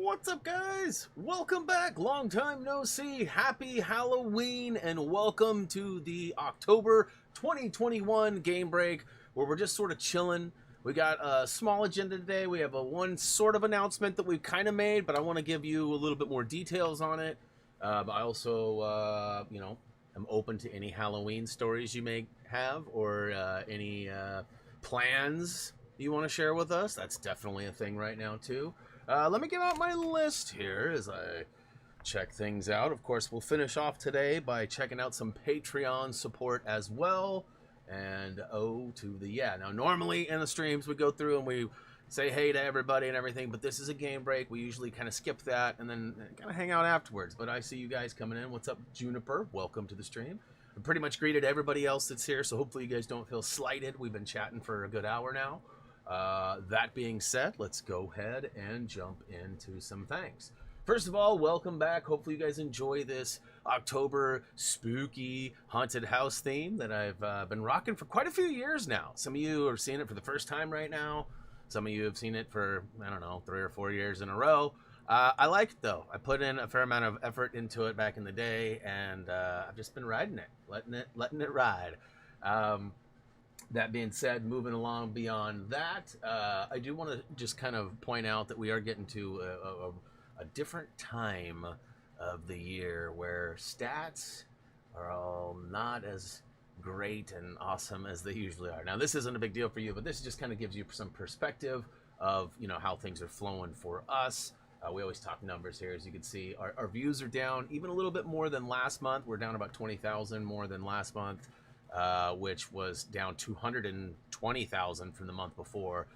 What's up, guys? Welcome back. Long time no see. Happy Halloween and welcome to the October 2021 game break where we're just sort of chilling. We got a small agenda today. We have a one sort of announcement that we've kind of made, but I want to give you a little bit more details on it. I also, am open to any Halloween stories you may have or any plans you want to share with us. That's definitely a thing right now, too. Let me get out my list here as I check things out. Of course, we'll finish off today by checking out some Patreon support as well. And now normally in the streams we go through and we say hey to everybody and everything, but this is a game break. We usually kind of skip that and then kind of hang out afterwards. But I see you guys coming in. What's up, Juniper? Welcome to the stream. I pretty much greeted everybody else that's here, so hopefully you guys don't feel slighted. We've been chatting for a good hour now. That being said, let's go ahead and jump into some things. First of all, welcome back. Hopefully you guys enjoy this October spooky haunted house theme that I've been rocking for quite a few years now. Some of you are seeing it for the first time right now. Some of you have seen it for, I don't know, 3 or 4 years in a row. I like it though. I put in a fair amount of effort into it back in the day, and I've just been riding it, letting it ride. That being said, moving along beyond that, I do want to just kind of point out that we are getting to a different time of the year where stats are all not as great and awesome as they usually are. Now, this isn't a big deal for you, but this just kind of gives you some perspective of, how things are flowing for us. We always talk numbers here. As you can see, our views are down even a little bit more than last month. We're down about 20,000 more than last month. Which was down 220,000 from the month before.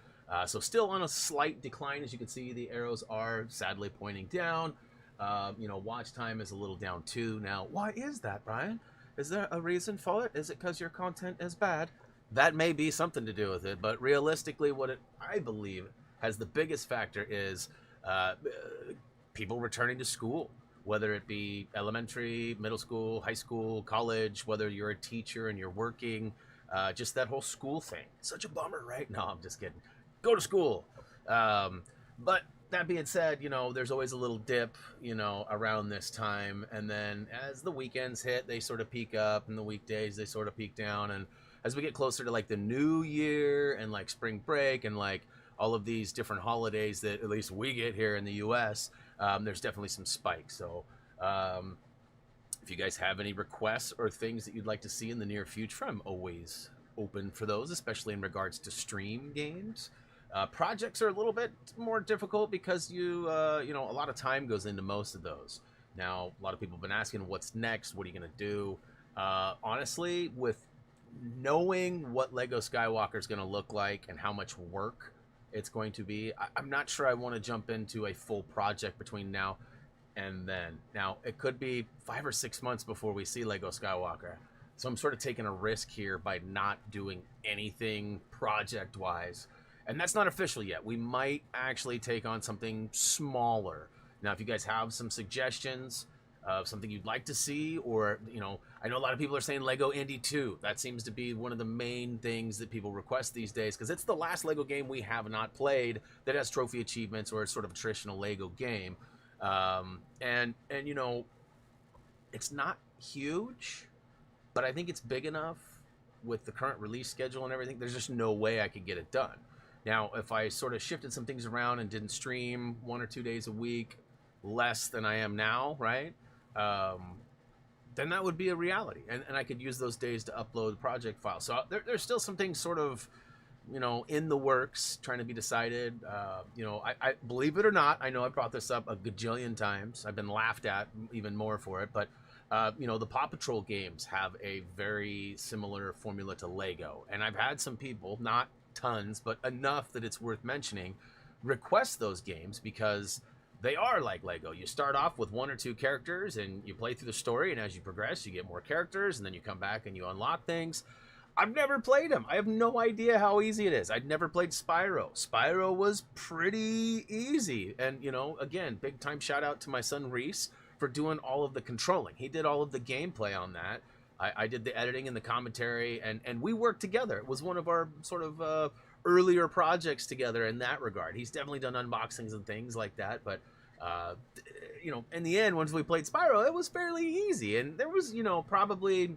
So still on a slight decline. As you can see, the arrows are sadly pointing down. Watch time is a little down too. Now, why is that, Brian? Is there a reason for it? Is it because your content is bad? That may be something to do with it, but realistically, I believe has the biggest factor is people returning to school. Whether it be elementary, middle school, high school, college, whether you're a teacher and you're working, just that whole school thing. Such a bummer, right? No, I'm just kidding. Go to school. But that being said, there's always a little dip, around this time. And then as the weekends hit, they sort of peak up, and the weekdays, they sort of peak down. And as we get closer to like the new year and like spring break and like all of these different holidays that at least we get here in the U.S., there's definitely some spikes. So if you guys have any requests or things that you'd like to see in the near future, I'm always open for those, especially in regards to stream games. Projects are a little bit more difficult because a lot of time goes into most of those. Now, a lot of people have been asking, what's next? What are you going to do? Honestly, with knowing what Lego Skywalker is going to look like and how much work it's going to be, I'm not sure I want to jump into a full project between now and then. Now, it could be 5 or 6 months before we see Lego Skywalker. So I'm sort of taking a risk here by not doing anything project-wise. And that's not official yet. We might actually take on something smaller. Now, if you guys have some suggestions of something you'd like to see, or, I know a lot of people are saying Lego Indy 2. That seems to be one of the main things that people request these days, because it's the last Lego game we have not played that has trophy achievements or is sort of a traditional Lego game. And it's not huge, but I think it's big enough with the current release schedule and everything. There's just no way I could get it done. Now, if I sort of shifted some things around and didn't stream 1 or 2 days a week, less than I am now, right? Then that would be a reality, and I could use those days to upload project files. So there's still some things sort of, in the works, trying to be decided. I believe it or not, I know I brought this up a gajillion times. I've been laughed at even more for it, but the Paw Patrol games have a very similar formula to Lego, and I've had some people, not tons, but enough that it's worth mentioning, request those games because they are like Lego. You start off with 1 or 2 characters and you play through the story, and as you progress, you get more characters, and then you come back and you unlock things. I've never played them. I have no idea how easy it is. I'd never played Spyro. Spyro was pretty easy. And, again, big time shout out to my son Reese for doing all of the controlling. He did all of the gameplay on that. I did the editing and the commentary, and we worked together. It was one of our sort of earlier projects together in that regard. He's definitely done unboxings and things like that, but In the end, once we played Spyro, it was fairly easy, and there was, probably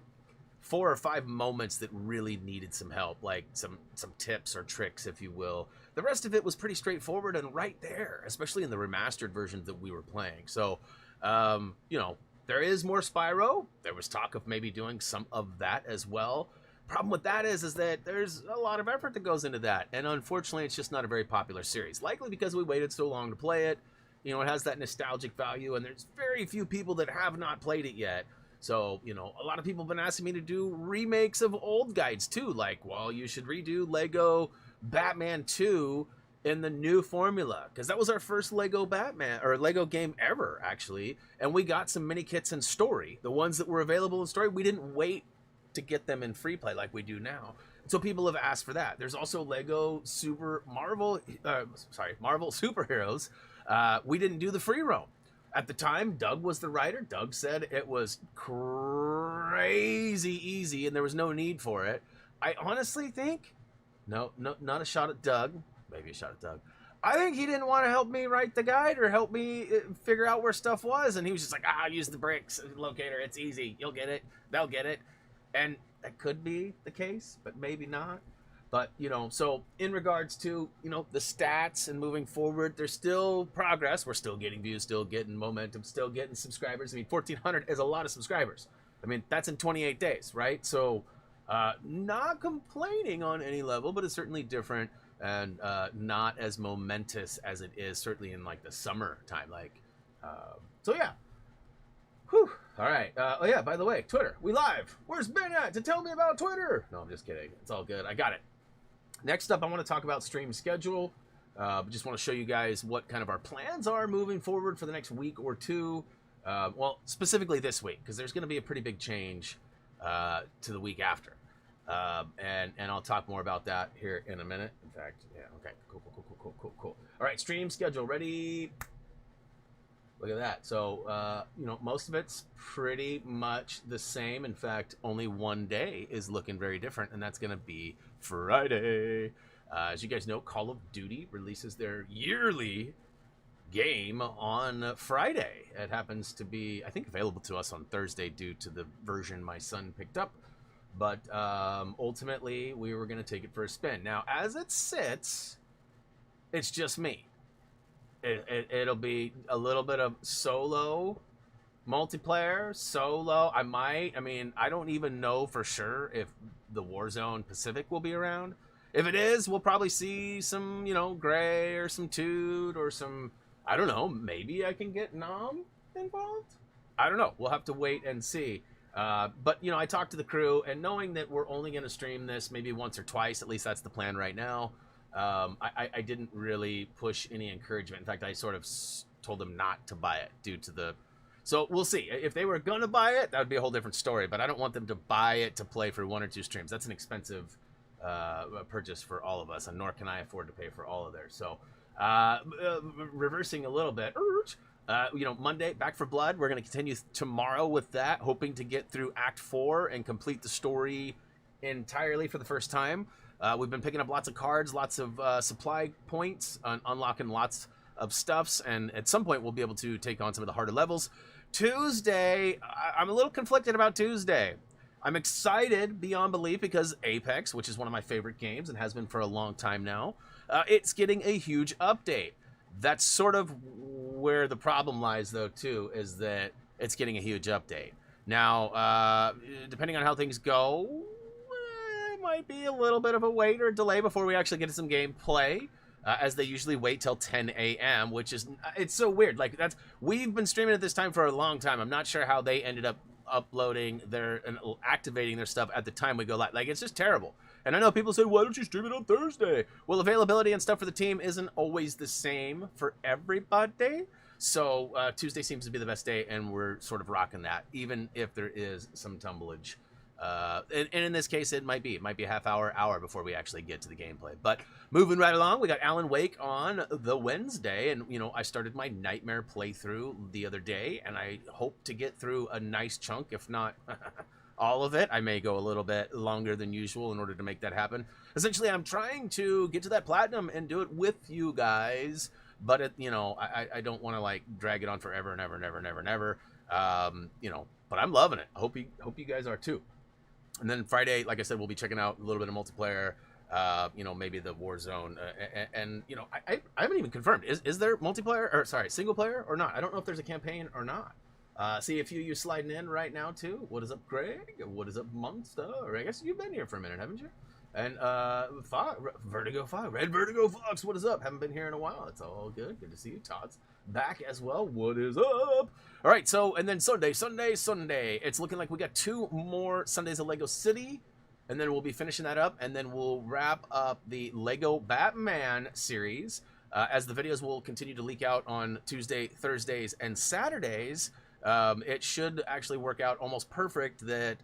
4 or 5 moments that really needed some help, like some tips or tricks, if you will. The rest of it was pretty straightforward and right there, especially in the remastered versions that we were playing. So, there is more Spyro. There was talk of maybe doing some of that as well. Problem with that is that there's a lot of effort that goes into that, and unfortunately, it's just not a very popular series. Likely because we waited so long to play it. It has that nostalgic value, and there's very few people that have not played it yet. So, a lot of people have been asking me to do remakes of old guides too. Like, well, you should redo Lego Batman 2 in the new formula, because that was our first Lego Batman or Lego game ever, actually. And we got some mini kits in story. The ones that were available in story, we didn't wait to get them in free play like we do now. So people have asked for that. There's also Lego Marvel Superheroes. We didn't do the free roam. At the time, Doug was the writer. Doug said it was crazy easy and there was no need for it. I honestly think, no, not a shot at Doug. Maybe a shot at Doug. I think he didn't want to help me write the guide or help me figure out where stuff was. And he was just like, use the bricks locator. It's easy. You'll get it. They'll get it. And that could be the case, but maybe not. But, so in regards to, the stats and moving forward, there's still progress. We're still getting views, still getting momentum, still getting subscribers. I mean, 1,400 is a lot of subscribers. I mean, that's in 28 days, right? So not complaining on any level, but it's certainly different and not as momentous as it is certainly in, like, the summer time. So, yeah. Whew. All right. By the way, Twitter. We live. Where's Ben at to tell me about Twitter? No, I'm just kidding. It's all good. I got it. Next up, I want to talk about stream schedule. Just want to show you guys what kind of our plans are moving forward for the next week or two. Well, specifically this week, because there's going to be a pretty big change to the week after. And I'll talk more about that here in a minute. In fact, yeah, okay, cool. All right, stream schedule ready. Look at that. So, most of it's pretty much the same. In fact, only one day is looking very different, and that's going to be Friday. As you guys know, Call of Duty releases their yearly game on Friday. It happens to be, I think, available to us on Thursday due to the version my son picked up. But ultimately, we were going to take it for a spin. Now, as it sits, it's just me. It'll be a little bit of solo multiplayer, solo. I don't even know for sure if the Warzone Pacific will be around. If it is, we'll probably see some, Gray or some Toot or some, I don't know, maybe I can get Nom involved? I don't know. We'll have to wait and see. But, I talked to the crew, and knowing that we're only going to stream this maybe once or twice, at least that's the plan right now, I didn't really push any encouragement. In fact, I sort of told them not to buy it due to the... So we'll see. If they were going to buy it, that would be a whole different story. But I don't want them to buy it to play for 1 or 2 streams. That's an expensive purchase for all of us, and nor can I afford to pay for all of theirs. So reversing a little bit... Monday, Back for Blood. We're going to continue tomorrow with that, hoping to get through Act 4 and complete the story entirely for the first time. We've been picking up lots of cards, lots of supply points, unlocking lots of stuffs, and at some point we'll be able to take on some of the harder levels. Tuesday, I'm a little conflicted about Tuesday. I'm excited beyond belief because Apex, which is one of my favorite games and has been for a long time now, it's getting a huge update. That's sort of where the problem lies, though, too, is that it's getting a huge update. Now, depending on how things go, it might be a little bit of a wait or a delay before we actually get to some gameplay, as they usually wait till 10 a.m., which is, it's so weird. Like, we've been streaming at this time for a long time. I'm not sure how they ended up uploading and activating their stuff at the time we go live. Like, it's just terrible. And I know people say, why don't you stream it on Thursday? Well, availability and stuff for the team isn't always the same for everybody. So Tuesday seems to be the best day, and we're sort of rocking that, even if there is some tumblage. And in this case, it might be a half hour before we actually get to the gameplay. But moving right along, we got Alan Wake on the Wednesday, and I started my Nightmare playthrough the other day, and I hope to get through a nice chunk, if not all of it. I may go a little bit longer than usual in order to make that happen. Essentially, I'm trying to get to that platinum and do it with you guys. but you know, I don't want to like drag it on forever and ever and ever and ever and ever. You know, but I'm loving it. I hope you guys are too. And then Friday, like I said, we'll be checking out a little bit of multiplayer. You know, maybe the Warzone, and you know, I haven't even confirmed. Is there multiplayer or sorry, single player or not? I don't know if there's a campaign or not. See a few of you sliding in right now too. What is up, Greg? What is up, Monster? I guess you've been here for a minute, haven't you? And Vertigo 5, Red Vertigo Fox, what is up? Haven't been here in a while. It's all good. Good to see you. Todd's back as well. What is up? All right, so, and then Sunday. It's looking like we got 2 more Sundays of Lego City, and then we'll be finishing that up, and then we'll wrap up the Lego Batman series, as the videos will continue to leak out on Tuesday, Thursdays, and Saturdays. It should actually work out almost perfect that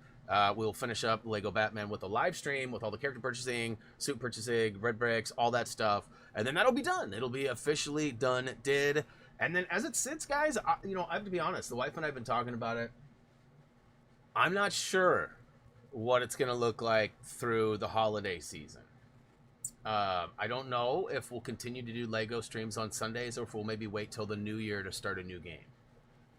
we'll finish up Lego Batman with a live stream with all the character purchasing, suit purchasing, red bricks, all that stuff, and then that'll be done. It'll be officially done, did. And then as it sits, guys, you know, I have to be honest. The wife and I have been talking about it. I'm not sure what it's going to look like through the holiday season. I don't know if we'll continue to do Lego streams on Sundays or if we'll maybe wait till the new year to start a new game.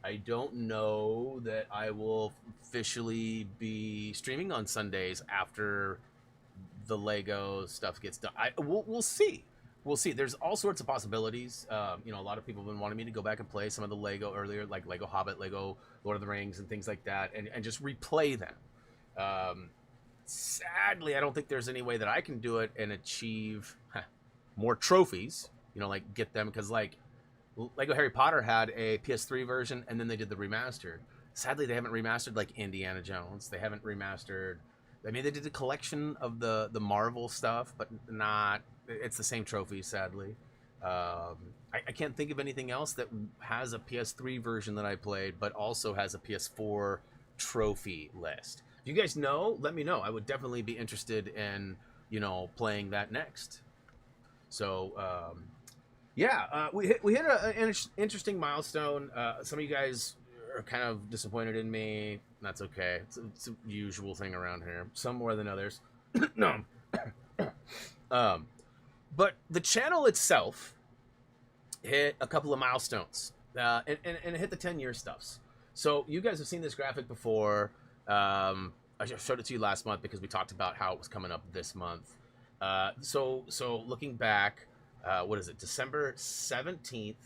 I don't know that I will officially be streaming on Sundays after the Lego stuff gets done. We'll see. We'll see. There's all sorts of possibilities. You know, a lot of people have been wanting me to go back and play some of the Lego earlier, like Lego Hobbit, Lego Lord of the Rings, and things like that, and just replay them. Sadly, I don't think there's any way that I can do it and achieve more trophies. You know, like get them, because like Lego Harry Potter had a PS3 version, and then they did the remastered. Sadly, they haven't remastered like Indiana Jones. They haven't remastered. I mean, they did a collection of the Marvel stuff, but not. It's the same trophy, sadly. I can't think of anything else that has a PS3 version that I played, but also has a PS4 trophy list. If you guys know, let me know. I would definitely be interested in, you know, playing that next. So, yeah, we hit an interesting milestone. Some of you guys are kind of disappointed in me. That's okay. It's a usual thing around here. Some more than others. No. But the channel itself hit a couple of milestones, and it hit the 10-year stuffs. So you guys have seen this graphic before. I showed it to you last month because we talked about how it was coming up this month. So looking back, what is it? December 17th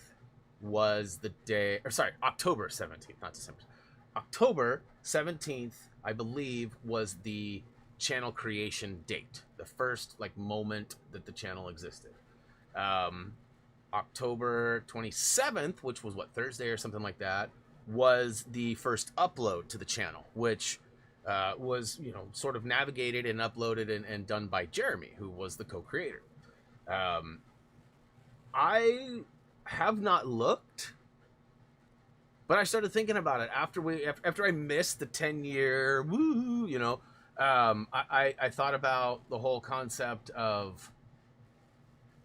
was the day, or sorry, October 17th, not December. October 17th, I believe, was the channel creation date, the first like moment that the channel existed. October 27th, which was what, Thursday or something like that, was the first upload to the channel, which was, you know, sort of navigated and uploaded and done by Jeremy, who was the co-creator. I have not looked, but I started thinking about it after I missed the 10-year woo, you know. I thought about the whole concept of,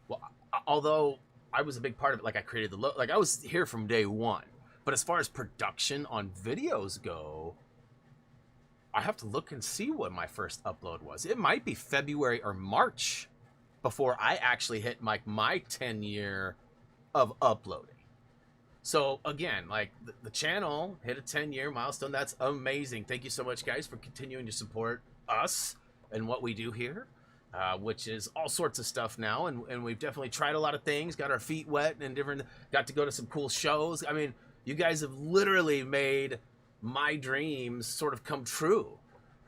well, although I was a big part of it, like I created like I was here from day one, but as far as production on videos go, I have to look and see what my first upload was. It might be February or March before I actually hit my 10-year of uploading. So again, like the channel hit a 10-year milestone. That's amazing. Thank you so much, guys, for continuing to support us and what we do here, which is all sorts of stuff now. And we've definitely tried a lot of things, got our feet wet and got to go to some cool shows. I mean, you guys have literally made my dreams sort of come true.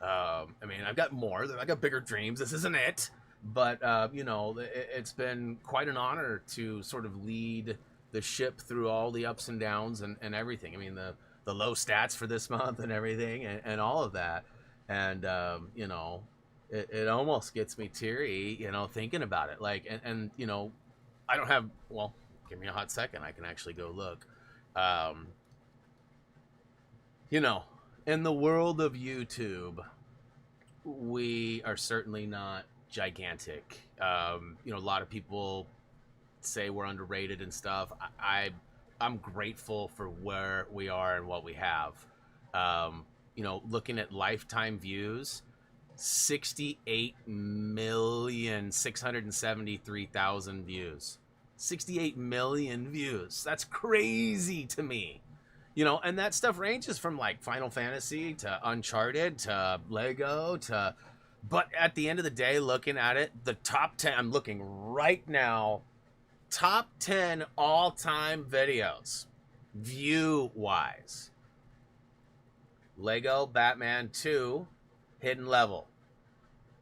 I mean, I've got more, I got bigger dreams. This isn't it, but you know, it's been quite an honor to sort of lead the ship through all the ups and downs and everything. I mean, the low stats for this month and everything and all of that. And, you know, it almost gets me teary, you know, thinking about it. Like, and you know, I don't have, well, give me a hot second. I can actually go look. You know, in the world of YouTube, we are certainly not gigantic. You know, a lot of people say we're underrated and stuff. I'm grateful for where we are and what we have. You know, looking at lifetime views, 68,673,000 views. 68 million views. That's crazy to me. You know, and that stuff ranges from like Final Fantasy to Uncharted to Lego to, but at the end of the day, looking at it, the top 10, I'm looking right now, top 10 all-time videos, view-wise. Lego Batman 2, Hidden Level.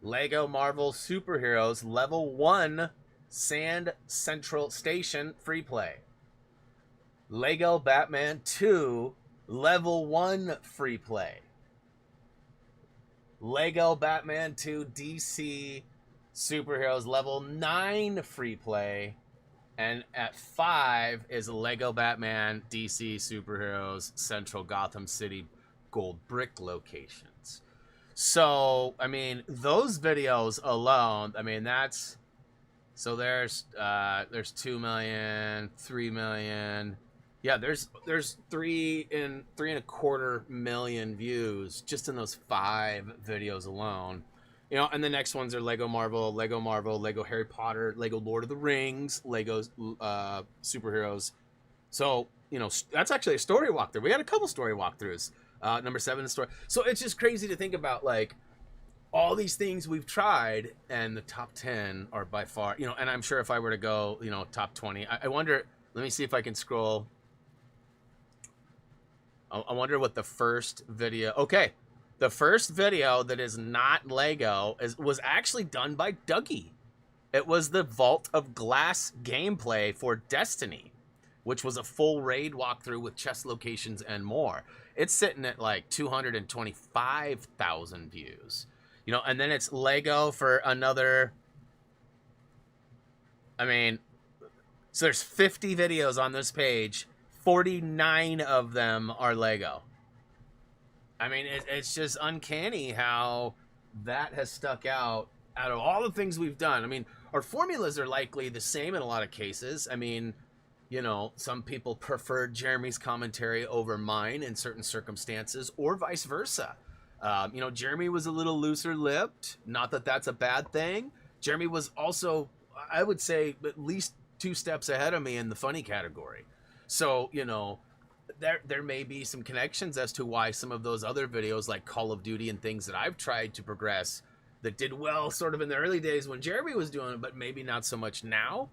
Lego Marvel Superheroes Level 1, Sand Central Station, free play. Lego Batman 2, Level 1, free play. Lego Batman 2 DC Superheroes Level 9, free play. And at 5 is Lego Batman DC Superheroes Central Gotham City Gold Brick locations. So, I mean, those videos alone, I mean, that's... So there's 2 million, 3 million... Yeah, there's 3.25 million views just in those 5 videos alone. You know, and the next ones are Lego Marvel, Lego Harry Potter, Lego Lord of the Rings, Lego Superheroes. So, you know, that's actually a story walkthrough. We had a couple story walkthroughs. Number 7 story. So it's just crazy to think about, like, all these things we've tried, and the top 10 are by far, you know, and I'm sure if I were to go, you know, top 20, I wonder, let me see if I can scroll. I wonder what the first video... Okay, the first video that is not Lego was actually done by Dougie. It was the Vault of Glass gameplay for Destiny, which was a full raid walkthrough with chest locations and more. It's sitting at like 225,000 views. You know, and then it's Lego for another... I mean, so there's 50 videos on this page. 49 of them are Lego. I mean, it's just uncanny how that has stuck out of all the things we've done. I mean, our formulas are likely the same in a lot of cases. I mean, you know, some people preferred Jeremy's commentary over mine in certain circumstances, or vice versa. You know, Jeremy was a little looser lipped. Not that that's a bad thing. Jeremy was also, I would say, at least 2 steps ahead of me in the funny category. So, you know, there may be some connections as to why some of those other videos like Call of Duty and things that I've tried to progress that did well sort of in the early days when Jeremy was doing it, but maybe not so much now.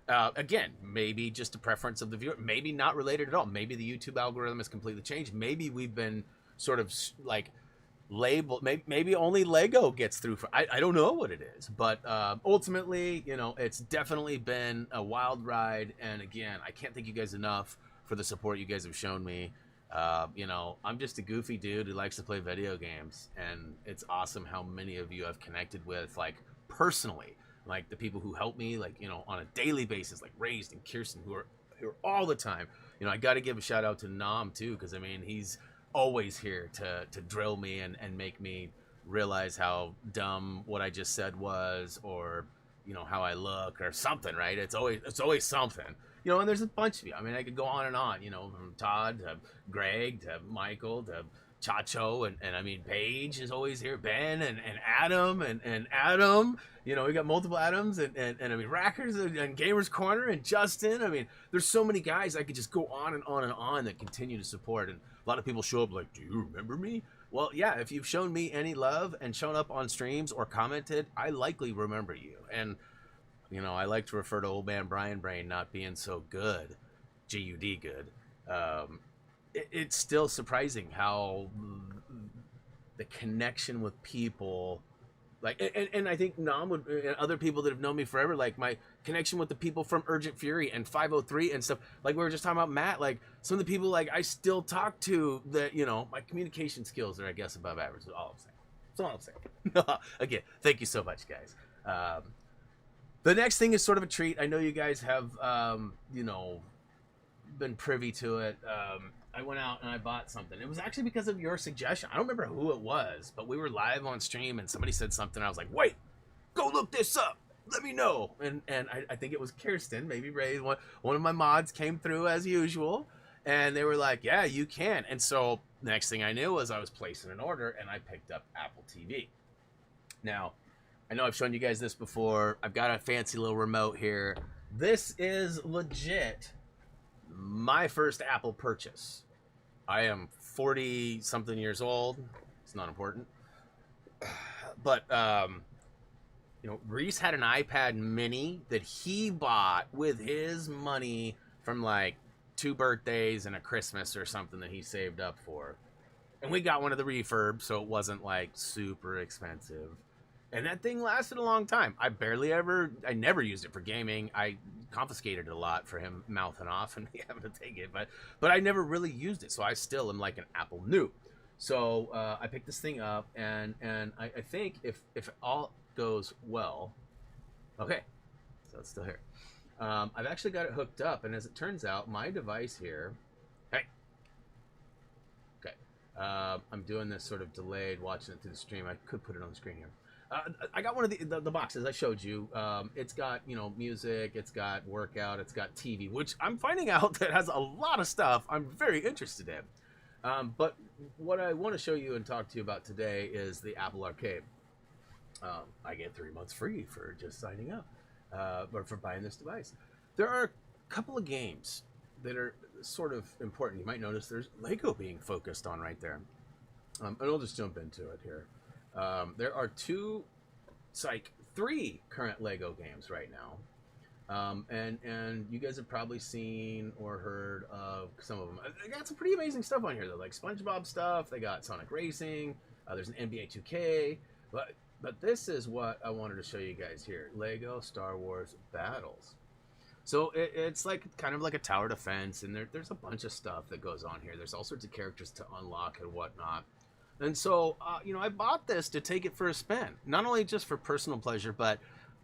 Again, maybe just a preference of the viewer, maybe not related at all. Maybe the YouTube algorithm has completely changed. Maybe we've been sort of like labeled, maybe only Lego gets through for, I don't know what it is, but ultimately, you know, it's definitely been a wild ride. And again, I can't thank you guys enough for the support you guys have shown me. You know, I'm just a goofy dude who likes to play video games, and it's awesome how many of you I've connected with, like, personally, like the people who help me, like, you know, on a daily basis, like Raised and Kirsten, who are all the time. You know, I got to give a shout out to Nam too, because I mean, he's always here to drill me and make me realize how dumb what I just said was, or, you know, how I look or something, right? It's always something. You know, and there's a bunch of you. I mean, I could go on and on, you know, from Todd to Greg to Michael to Chacho, and I mean, Paige is always here, Ben and Adam and Adam. You know, we got multiple Adams and I mean, Rackers and Gamers Corner and Justin. I mean, there's so many guys I could just go on and on and on that continue to support. And a lot of people show up like, do you remember me? Well, yeah, if you've shown me any love and shown up on streams or commented, I likely remember you. And, you know, I like to refer to old man Brian Brain not being so good, G-U-D good. It's still surprising how the connection with people, like, and I think Nam would, and other people that have known me forever, like my connection with the people from Urgent Fury and 503 and stuff, like we were just talking about Matt, like some of the people like I still talk to, that, you know, my communication skills are, I guess, above average. Is all I'm saying. That's all I'm saying. Again, thank you so much, guys. The next thing is sort of a treat. I know you guys have, you know, been privy to it. I went out and I bought something. It was actually because of your suggestion. I don't remember who it was, but we were live on stream and somebody said something. I was like, wait, go look this up. Let me know. And I think it was Kirsten, maybe Ray. One of my mods came through as usual, and they were like, yeah, you can. And so next thing I knew was I was placing an order, and I picked up Apple TV. Now, I know I've shown you guys this before. I've got a fancy little remote here, This is legit my first Apple purchase. I am 40 something years old. It's not important. But Reese had an iPad mini that he bought with his money from like 2 birthdays and a Christmas or something that he saved up for. And we got one of the refurbs, so it wasn't like super expensive. And that thing lasted a long time. I never used it for gaming. I confiscated it a lot for him mouthing off and me having to take it, but I never really used it. So I still am like an Apple noob. So I picked this thing up, and I think if it all goes well, okay, so it's still here. I've actually got it hooked up, and as it turns out, my device here. Hey, okay, I'm doing this sort of delayed, watching it through the stream. I could put it on the screen here. I got one of the boxes I showed you. It's got, music, it's got workout, it's got TV, which I'm finding out that has a lot of stuff I'm very interested in. But what I want to show you and talk to you about today is the Apple Arcade. I get 3 months free for just signing up, or for buying this device. There are a couple of games that are sort of important. You might notice there's Lego being focused on right there. And I'll just jump into it here. There are three current Lego games right now. And you guys have probably seen or heard of some of them. They got some pretty amazing stuff on here, though, like SpongeBob stuff. They got Sonic Racing. There's an NBA 2K. But this is what I wanted to show you guys here. Lego Star Wars Battles. So it's like kind of like a tower defense, and there's a bunch of stuff that goes on here. There's all sorts of characters to unlock and whatnot. And so, I bought this to take it for a spin. Not only just for personal pleasure, but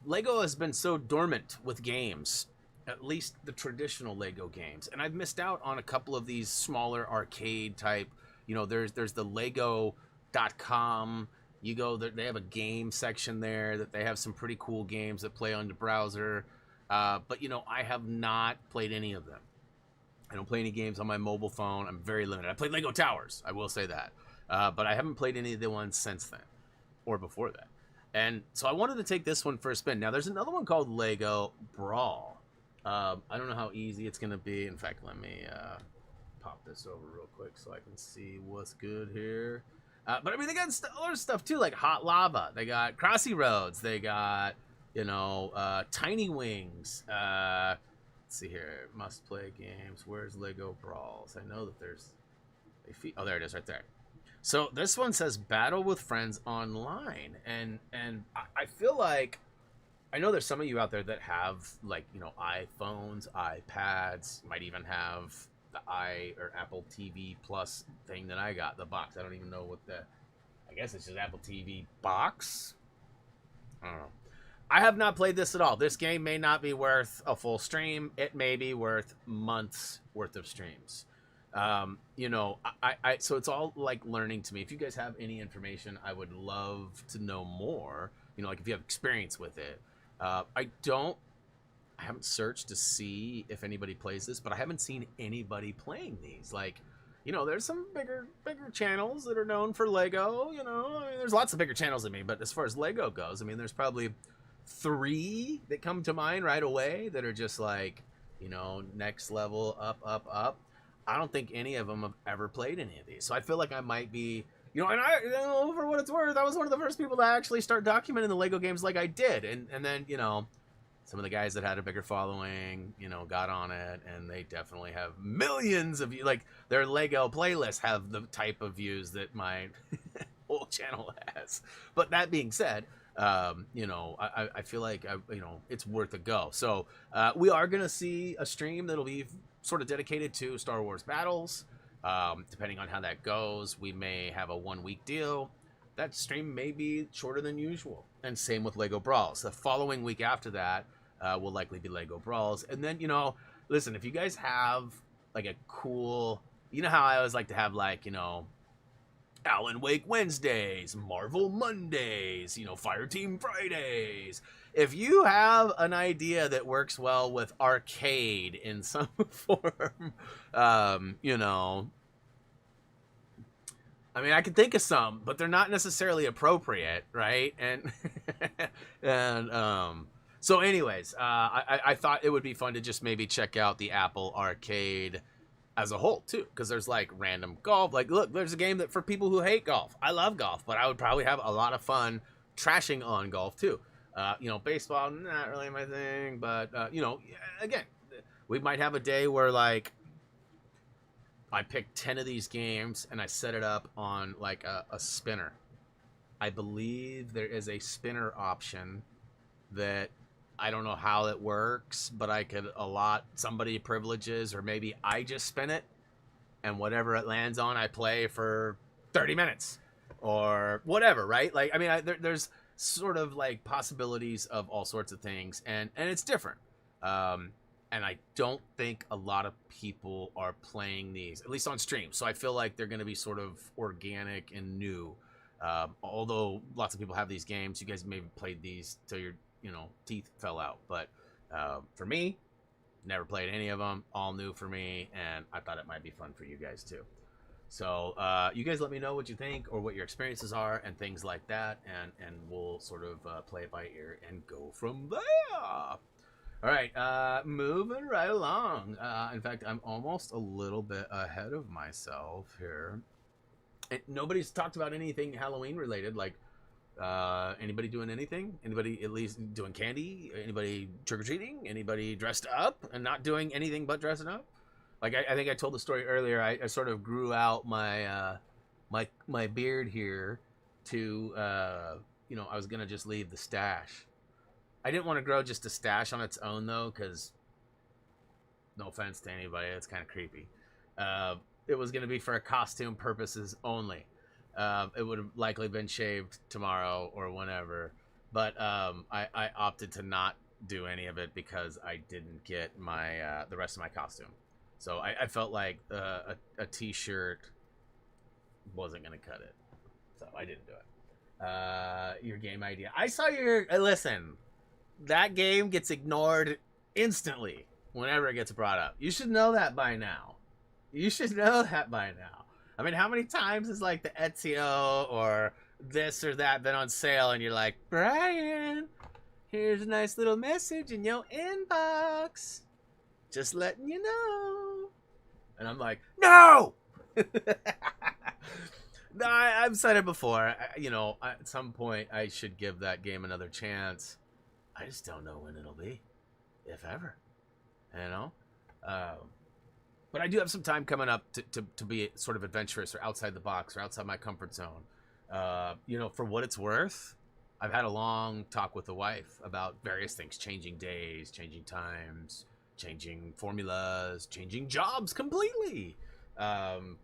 Lego has been so dormant with games, at least the traditional Lego games. And I've missed out on a couple of these smaller arcade type, there's the Lego.com. You go there, they have a game section there that they have some pretty cool games that play on the browser. But I have not played any of them. I don't play any games on my mobile phone. I'm very limited. I played Lego Towers, I will say that. But I haven't played any of the ones since then or before that. And so I wanted to take this one for a spin. Now, there's another one called Lego Brawl. I don't know how easy it's going to be. In fact, let me pop this over real quick so I can see what's good here. But I mean, they got other stuff too, like Hot Lava. They got Crossy Roads. They got, Tiny Wings. Let's see here. Must play games. Where's Lego Brawls? I know that there's. Oh, there it is, right there. So this one says Battle with Friends Online, and I feel like I know there's some of you out there that have iPhones, iPads, might even have the Apple TV Plus thing that I got, the box. I don't even know what I guess it's just Apple TV box. I don't know. I have not played this at all. This game may not be worth a full stream. It may be worth months worth of streams. So it's all like learning to me. If you guys have any information, I would love to know more, like if you have experience with it. I haven't searched to see if anybody plays this, but I haven't seen anybody playing these. Like, there's some bigger channels that are known for Lego, I mean, there's lots of bigger channels than me, but as far as Lego goes, I mean, there's probably 3 that come to mind right away that are just like, next level, up. I don't think any of them have ever played any of these. So I feel like I might be, and for what it's worth, I was one of the first people to actually start documenting the Lego games like I did. And then, some of the guys that had a bigger following, got on it, and they definitely have millions of views. Like, their Lego playlists have the type of views that my whole channel has. But that being said, I feel like, it's worth a go. So we are going to see a stream that'll be sort of dedicated to Star Wars Battles. Depending on how that goes, we may have a 1-week deal. That stream may be shorter than usual. And same with Lego Brawls. The following week after that will likely be Lego Brawls. And then, listen, if you guys have like a cool, how I always like to have like, Alan Wake Wednesdays, Marvel Mondays, Fireteam Fridays. If you have an idea that works well with arcade in some form, I mean, I can think of some, but they're not necessarily appropriate, right? And So, anyways, I thought it would be fun to just maybe check out the Apple Arcade as a whole too, because there's like random golf. Like, look, there's a game that for people who hate golf. I love golf, but I would probably have a lot of fun trashing on golf too. Baseball not really my thing, but again, we might have a day where like I pick 10 of these games and I set it up on like a spinner. I believe there is a spinner option that I don't know how it works, but I could allot somebody privileges, or maybe I just spin it and whatever it lands on, I play for 30 minutes or whatever, right? Like, I mean, there's sort of like possibilities of all sorts of things, and it's different. And I don't think a lot of people are playing these, at least on stream. So I feel like they're going to be sort of organic and new. Although lots of people have these games, you guys maybe played these till your teeth fell out. But for me, never played any of them. All new for me, and I thought it might be fun for you guys too. So you guys let me know what you think or what your experiences are and things like that, and we'll sort of play it by ear and go from there. All right, moving right along. In fact, I'm almost a little bit ahead of myself here. And nobody's talked about anything Halloween related. Like, anybody doing anything? Anybody at least doing candy? Anybody trick-or-treating? Anybody dressed up and not doing anything but dressing up? Like, I think I told the story earlier. I sort of grew out my my beard here to, I was going to just leave the stash. I didn't want to grow just a stash on its own, though, because no offense to anybody, it's kind of creepy. It was going to be for costume purposes only. It would have likely been shaved tomorrow or whenever, but I opted to not do any of it because I didn't get my the rest of my costume. So I felt like a t-shirt wasn't going to cut it, so I didn't do it. Your game idea. I saw your... listen, that game gets ignored instantly whenever it gets brought up. You should know that by now. You should know that by now. I mean, how many times has like the Ezio or this or that been on sale and you're like, Brian, here's a nice little message in your inbox. Just letting you know. And I'm like, no! No, I've said it before. At some point I should give that game another chance. I just don't know when it'll be, if ever. But I do have some time coming up to be sort of adventurous or outside the box or outside my comfort zone. For what it's worth, I've had a long talk with the wife about various things: changing days, changing times, changing formulas, changing jobs completely.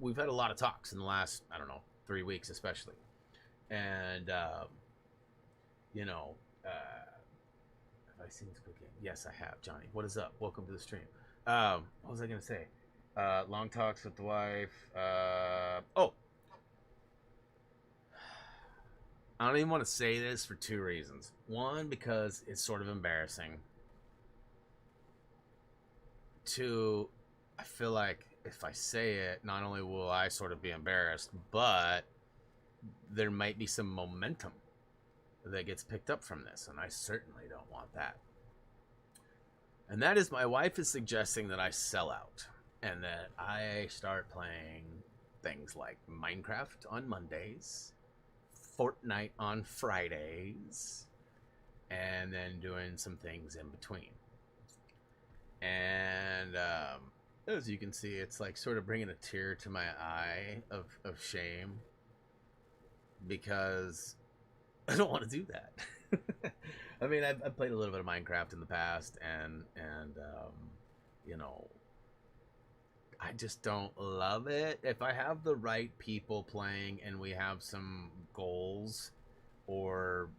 We've had a lot of talks in the last, 3 weeks especially. And, have I seen this quick game? Yes, I have. Johnny, what is up? Welcome to the stream. What was I going to say? Long talks with the wife. I don't even want to say this for two reasons. One, because it's sort of embarrassing. Two, I feel like if I say it, not only will I sort of be embarrassed, but there might be some momentum that gets picked up from this, and I certainly don't want that. And that is, my wife is suggesting that I sell out and that I start playing things like Minecraft on Mondays, Fortnite on Fridays, and then doing some things in between. And as you can see, it's like sort of bringing a tear to my eye of shame, because I don't want to do that. I mean, I've played a little bit of Minecraft in the past, and I just don't love it. If I have the right people playing and we have some goals, or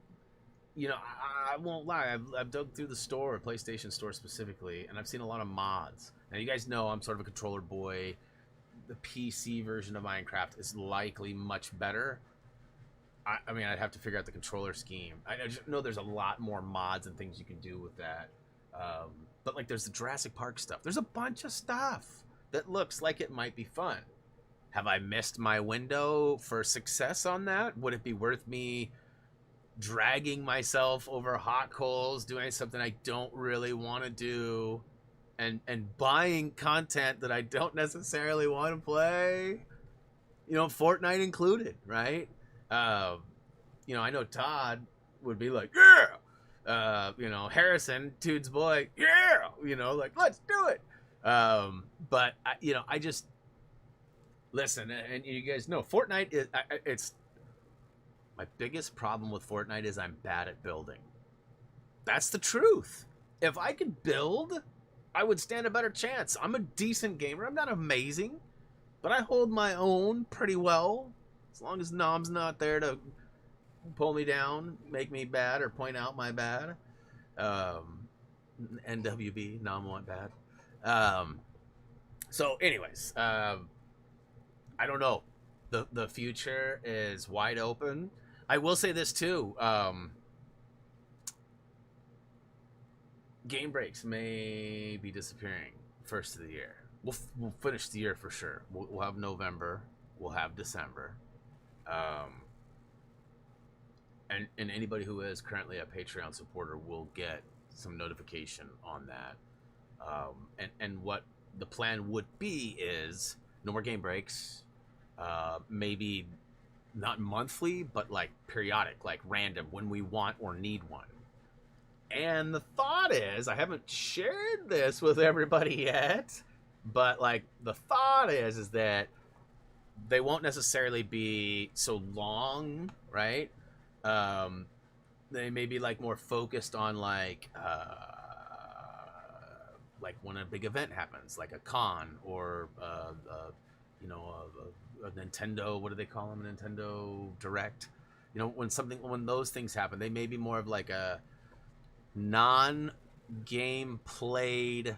I won't lie, I've dug through the store, PlayStation Store specifically, and I've seen a lot of mods. Now, you guys know I'm sort of a controller boy. The PC version of Minecraft is likely much better. I mean, I'd have to figure out the controller scheme. I just know there's a lot more mods and things you can do with that. But like, there's the Jurassic Park stuff. There's a bunch of stuff that looks like it might be fun. Have I missed my window for success on that? Would it be worth me dragging myself over hot coals, doing something I don't really want to do, and buying content that I don't necessarily want to play, you know, Fortnite included, right? You know, I know Todd would be like, yeah, you know, Harrison, Tude's boy, yeah, you know, like, let's do it. But you know, I just listen, and you guys know Fortnite is it's my biggest problem with Fortnite is I'm bad at building. That's the truth. If I could build, I would stand a better chance. I'm a decent gamer. I'm not amazing, but I hold my own pretty well. As long as Nom's not there to pull me down, make me bad, or point out my bad. NWB, Nom want bad. So anyways, I don't know. The future is wide open. I will say this too. Game breaks may be disappearing first of the year. We'll finish the year for sure. We'll have November. We'll have December. And anybody who is currently a Patreon supporter will get some notification on that. And what the plan would be is no more game breaks. Maybe not monthly, but like periodic, like random, when we want or need one. And the thought is, I haven't shared this with everybody yet, but like the thought is that they won't necessarily be so long, right? They may be like more focused on like when a big event happens, like a con or you know, a Nintendo. What do they call them? A Nintendo Direct. You know, when those things happen, they may be more of like a non-game played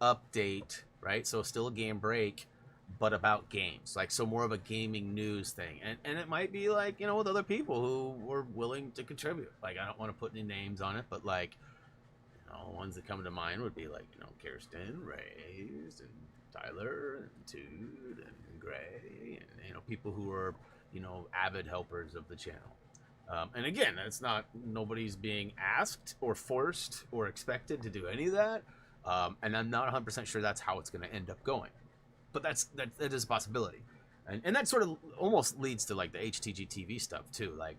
update, right? So still a game break, but about games, like, so more of a gaming news thing. And it might be like, you know, with other people who were willing to contribute. Like, I don't want to put any names on it, but like, you know, ones that come to mind would be like, you know, Kirsten, Rays, and Tyler, and Tude, and Gray, and, you know, people who are, you know, avid helpers of the channel. And again, that's not, nobody's being asked or forced or expected to do any of that. And I'm not 100% sure that's how it's going to end up going. But that is a possibility. And that sort of almost leads to like the HTG TV stuff too. Like,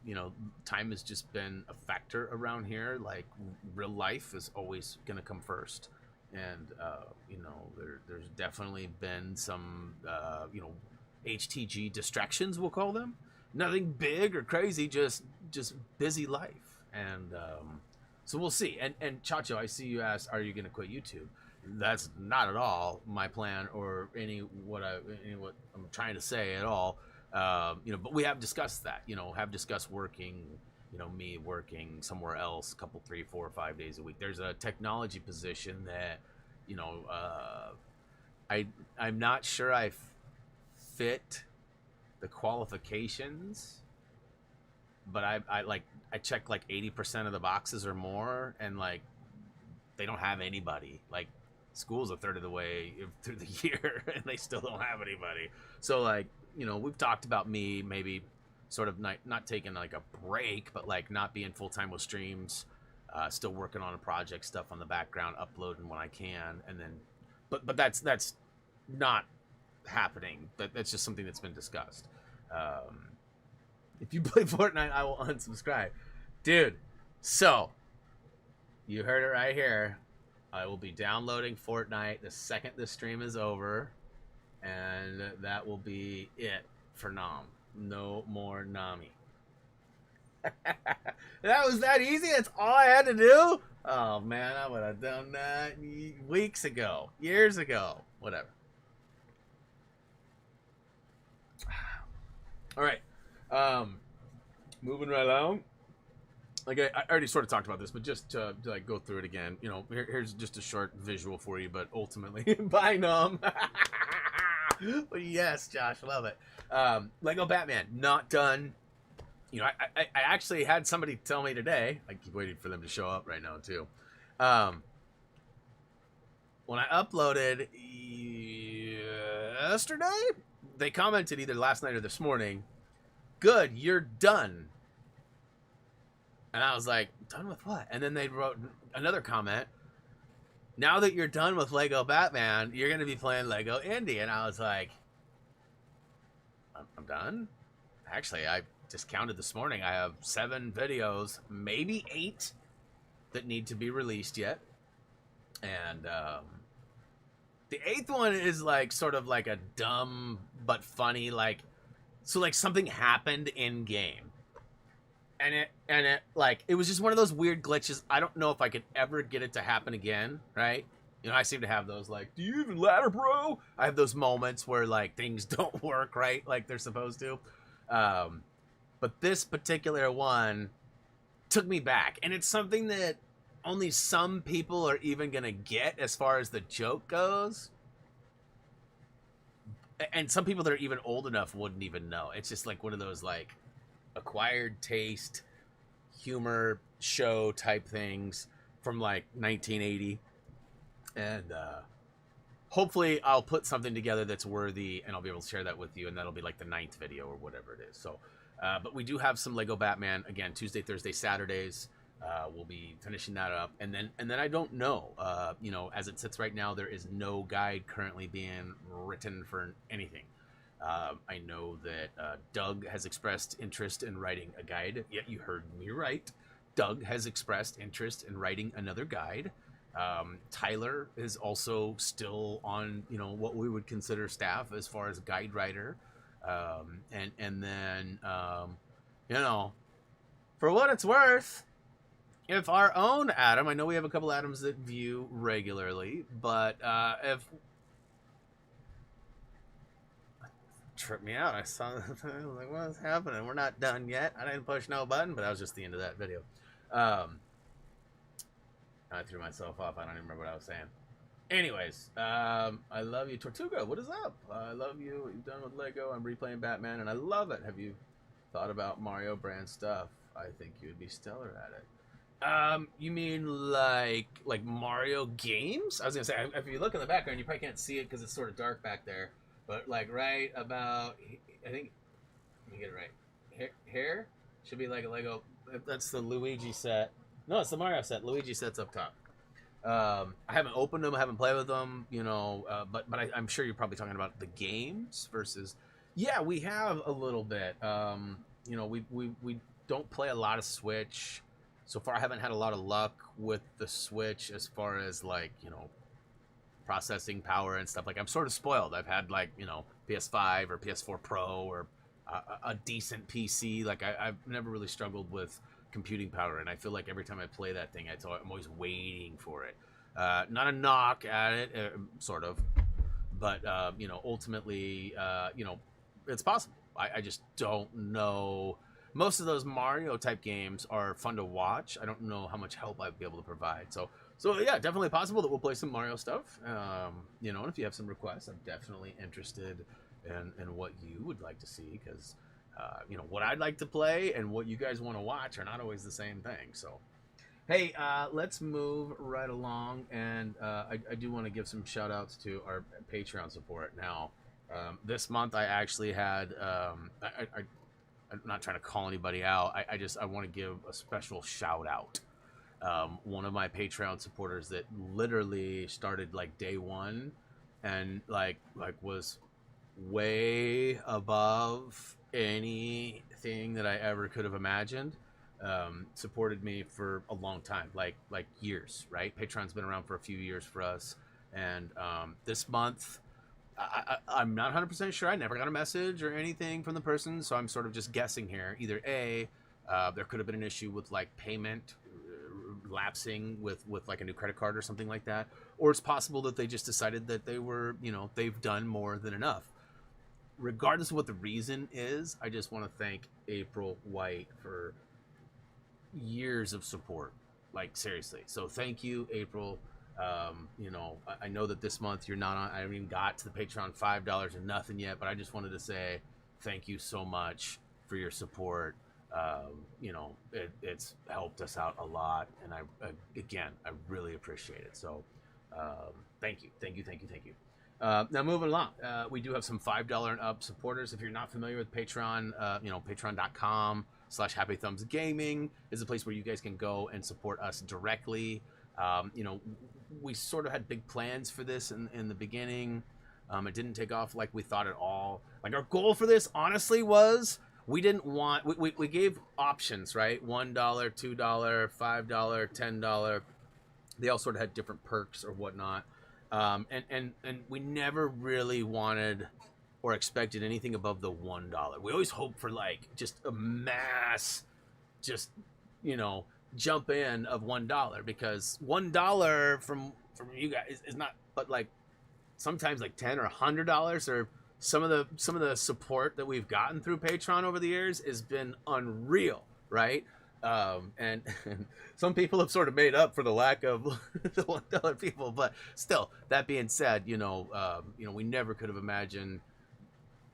you know, time has just been a factor around here. Like, real life is always going to come first. And, you know, there's definitely been some, you know, HTG distractions, we'll call them. Nothing big or crazy, just busy life. And so we'll see. And Chacho, I see you asked, are you going to quit YouTube? That's not at all my plan or what I'm trying to say at all. You know, but we have discussed that, you know, have discussed working, you know, me working somewhere else a couple, 3, 4, 5 days a week. There's a technology position that, you know, I'm not sure I fit the qualifications, but I check like 80% of the boxes or more, and like they don't have anybody. Like, school's a third of the way through the year and they still don't have anybody. So like, you know, we've talked about me maybe sort of not taking like a break, but like not being full-time with streams, still working on a project stuff on the background, uploading when I can, and then but that's not happening. That's just something that's been discussed. If you play Fortnite, I will unsubscribe, dude. So you heard it right here. I will be downloading Fortnite the second this stream is over, and that will be it for Nom. No more Nami. That was that easy? That's all I had to do? Oh man, I would have done that weeks ago, years ago, whatever. All right, moving right along. Like, I already sort of talked about this, but just to like go through it again, you know, here's just a short visual for you, but ultimately, bye, Nom. Yes, Josh, love it. Lego Batman, not done. You know, I actually had somebody tell me today, I keep waiting for them to show up right now, too. When I uploaded yesterday, they commented either last night or this morning, good, you're done. And I was like, done with what? And then they wrote another comment. Now that you're done with Lego Batman, you're going to be playing Lego Indy. And I was like, I'm done? Actually, I just counted this morning. I have 7 videos, maybe 8, that need to be released yet. And the 8th one is like sort of like a dumb but funny, like, so like something happened in game. And it like it was just one of those weird glitches. I don't know if I could ever get it to happen again, right? You know, I seem to have those like, do you even ladder, bro? I have those moments where like things don't work right like they're supposed to. But this particular one took me back, and it's something that only some people are even gonna get as far as the joke goes. And some people that are even old enough wouldn't even know. It's just like one of those like acquired taste humor show type things from like 1980. And hopefully I'll put something together that's worthy, and I'll be able to share that with you, and that'll be like the 9th video or whatever it is. So but we do have some Lego Batman again, Tuesday, Thursday, Saturdays. We'll be finishing that up, and then I don't know, you know, as it sits right now, there is no guide currently being written for anything. I know that Doug has expressed interest in writing a guide. Yeah, you heard me right. Doug has expressed interest in writing another guide. Tyler is also still on, you know, what we would consider staff as far as guide writer. And then, you know, for what it's worth, if our own Adam, I know we have a couple Adams that view regularly, but if tripped me out. I saw that. I was like, what's happening? We're not done yet. I didn't push no button, but that was just the end of that video. I threw myself off. I don't even remember what I was saying. Anyways, I love you, Tortuga. What is up? I love you. What you've done with Lego. I'm replaying Batman, and I love it. Have you thought about Mario brand stuff? I think you would be stellar at it. You mean like Mario games? I was gonna say, if you look in the background, you probably can't see it because it's sort of dark back there. But like right about, I think, let me get it right. Here should be like a Lego. That's the Luigi set. No, it's the Mario set. Luigi set's up top. I haven't opened them. I haven't played with them. You know, but I'm sure you're probably talking about the games versus. Yeah, we have a little bit. You know, we don't play a lot of Switch. So far, I haven't had a lot of luck with the Switch as far as like, you know, processing power and stuff. Like, I'm sort of spoiled. I've had like, you know, PS5 or PS4 Pro or a decent PC. Like I've never really struggled with computing power, and I feel like every time I play that thing, I'm always waiting for it. Not a knock at it, sort of, but you know, ultimately, you know, it's possible. I just don't know. Most of those Mario type games are fun to watch. I don't know how much help I'd be able to provide. So yeah, definitely possible that we'll play some Mario stuff. You know, and if you have some requests, I'm definitely interested in what you would like to see, because you know, what I'd like to play and what you guys want to watch are not always the same thing. So hey, let's move right along, and I do want to give some shout outs to our Patreon support. Now, this month I actually had I'm not trying to call anybody out. I want to give a special shout out. One of my Patreon supporters that literally started like day one, and like was way above anything that I ever could have imagined. Supported me for a long time, like years, right? Patreon's been around for a few years for us, and this month I'm not 100% sure. I never got a message or anything from the person, so I'm sort of just guessing here. Either A, there could have been an issue with like payment lapsing with like a new credit card or something like that, or it's possible that they just decided that they were, you know, they've done more than enough. Regardless of what the reason is, I just want to thank April White for years of support. Like, seriously. So thank you, April. You know, I know that this month you're not on. I haven't even got to the Patreon $5 and nothing yet, but I just wanted to say thank you so much for your support. You know, it's helped us out a lot, and again, I really appreciate it. So, thank you. Now moving along, we do have some $5 and up supporters. If you're not familiar with Patreon, you know, patreon.com Happy Thumbs Gaming is a place where you guys can go and support us directly. You know, we sort of had big plans for this in the beginning. It didn't take off like we thought at all. Like, our goal for this, honestly, was we didn't want... We gave options, right? $1, $2, $5, $10. They all sort of had different perks or whatnot. And we never really wanted or expected anything above the $1. We always hoped for, like, just a mass, just, you know, jump in of $1, because $1 from you guys is not, but like sometimes like $10 or $100, or some of the support that we've gotten through Patreon over the years has been unreal, right? And some people have sort of made up for the lack of the $1 people, but still, that being said, you know, we never could have imagined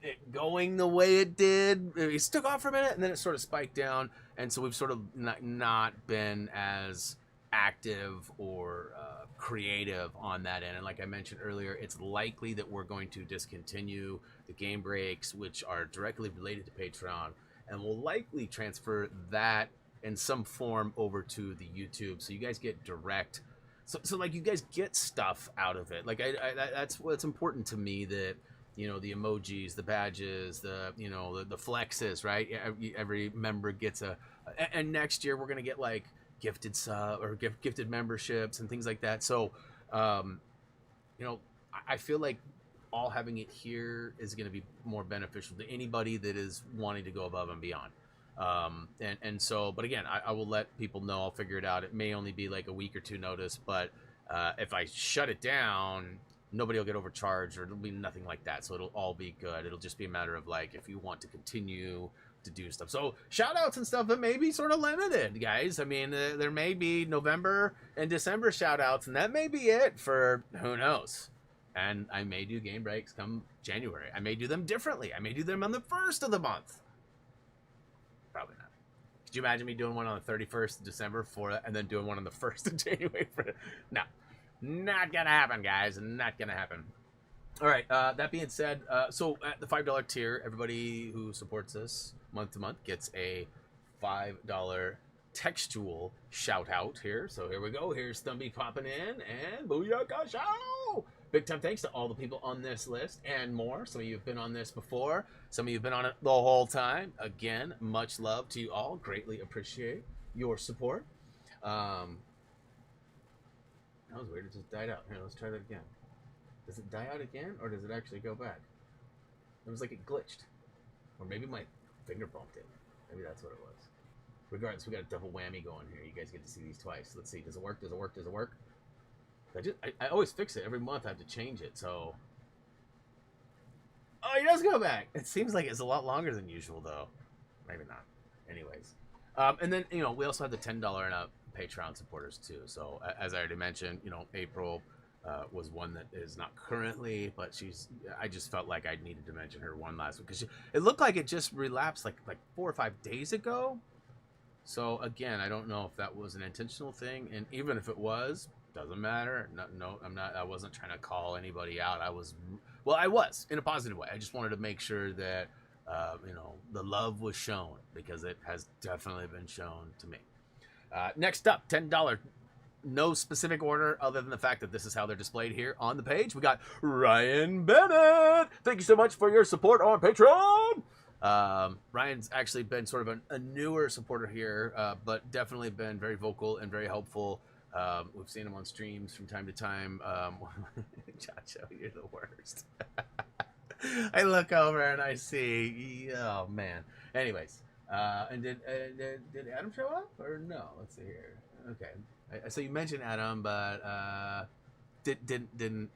it going the way it did. It took off for a minute and then it sort of spiked down, and so we've sort of not been as active or creative on that end. And like I mentioned earlier, it's likely that we're going to discontinue the game breaks, which are directly related to Patreon, and we'll likely transfer that in some form over to the YouTube, so you guys get direct, so like you guys get stuff out of it. Like that's what's important to me, that, you know, the emojis, the badges, the, you know, the flexes, right? Every member gets and next year we're gonna get like gifted sub or gifted memberships and things like that. So, you know, I feel like all having it here is going to be more beneficial to anybody that is wanting to go above and beyond. And so, but again, I will let people know. I'll figure it out. It may only be like a week or two notice, but if I shut it down, nobody will get overcharged, or it'll be nothing like that. So it'll all be good. It'll just be a matter of like, if you want to continue to do stuff. So shout outs and stuff that may be sort of limited, guys. I mean, there may be November and December shout outs, and that may be it for who knows. And I may do game breaks come January. I may do them differently. I may do them on the 1st of the month. Probably not. Could you imagine me doing one on the 31st of December for it, and then doing one on the 1st of January for it? No, not gonna happen, guys. Not gonna happen. All right, that being said, so at the $5 tier, everybody who supports us month to month gets a $5 textual shout out here. So here we go. Here's Thumby popping in, and Booyaka Show! Big time thanks to all the people on this list and more. Some of you have been on this before. Some of you have been on it the whole time. Again, much love to you all. Greatly appreciate your support. That was weird. It just died out. Here, let's try that again. Does it die out again, or does it actually go back? It was like it glitched. Or maybe my finger bumped it. Maybe that's what it was. Regardless, we got a double whammy going here. You guys get to see these twice. Let's see. Does it work? Does it work? Does it work? I always fix it. Every month I have to change it, so... Oh, he does go back! It seems like it's a lot longer than usual, though. Maybe not. Anyways. And then, you know, we also have the $10 and up Patreon supporters, too. So, as I already mentioned, you know, April... was one that is not currently, but I just felt like I needed to mention her one last week, because it looked like it just relapsed like 4 or 5 days ago. So again, I don't know if that was an intentional thing, and even if it was, doesn't matter. No, I wasn't trying to call anybody out. I was in a positive way. I just wanted to make sure that you know, the love was shown, because it has definitely been shown to me. Next up, $10. No specific order other than the fact that this is how they're displayed here on the page. We got Ryan Bennett. Thank you so much for your support on Patreon. Ryan's actually been sort of a newer supporter here, but definitely been very vocal and very helpful. We've seen him on streams from time to time. Chacho, you're the worst. I look over and I see, oh man. Anyways, and did Adam show up or no? Let's see here. Okay. So you mentioned Adam, but didn't.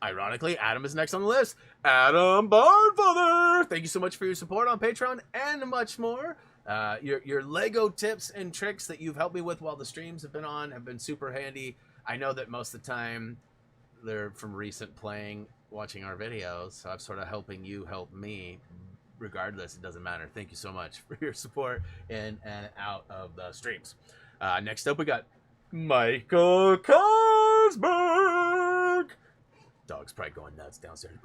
Ironically, Adam is next on the list. Adam Barnfather! Thank you so much for your support on Patreon and much more. Your Lego tips and tricks that you've helped me with while the streams have been on have been super handy. I know that most of the time they're from recent playing, watching our videos, so I'm sort of helping you help me. Regardless, it doesn't matter. Thank you so much for your support in and out of the streams. Next up, we got Michael Karsberg. Dog's probably going nuts downstairs.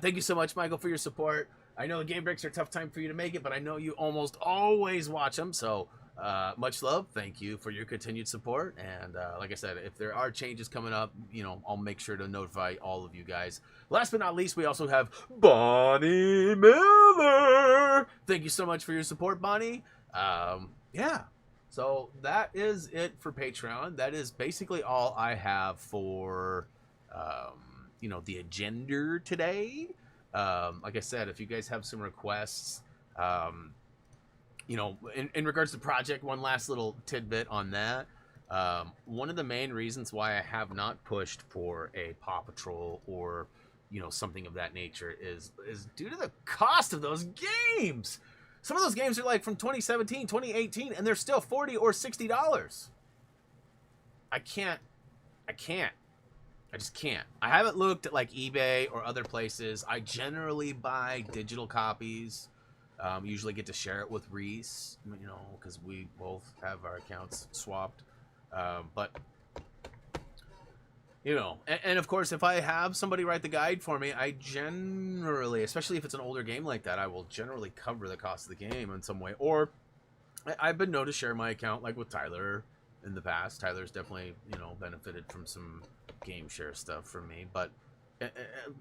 Thank you so much, Michael, for your support. I know the game breaks are a tough time for you to make it, but I know you almost always watch them. So much love. Thank you for your continued support. And like I said, if there are changes coming up, I'll make sure to notify all of you guys. Last but not least, we also have Bonnie Miller. Thank you so much for your support, Bonnie. Yeah. So that is it for Patreon. That is basically all I have for, the agenda today. Like I said, if you guys have some requests, in regards to project, one last little tidbit on that. One of the main reasons why I have not pushed for a Paw Patrol or, something of that nature is due to the cost of those games. Some of those games are like from 2017, 2018, and they're still $40 or $60. I just can't. I haven't looked at like eBay or other places. I generally buy digital copies. Usually get to share it with Reese, because we both have our accounts swapped. But and of course, if I have somebody write the guide for me, I generally, especially if it's an older game like that, I will generally cover the cost of the game in some way. Or I've been known to share my account, like with Tyler in the past. Tyler's definitely, benefited from some game share stuff from me, but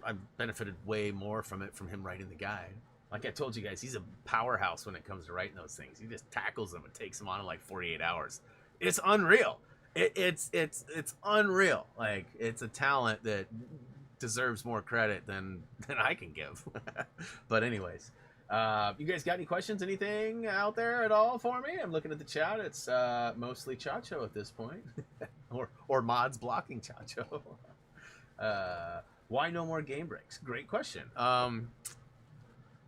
I've benefited way more from him writing the guide. Like I told you guys, he's a powerhouse when it comes to writing those things. He just tackles them and takes them on in like 48 hours. It's unreal. It's unreal. Like, it's a talent that deserves more credit than I can give. But anyways, you guys got any questions? Anything out there at all for me? I'm looking at the chat. It's mostly Chacho at this point, or mods blocking Chacho. Why no more game breaks? Great question.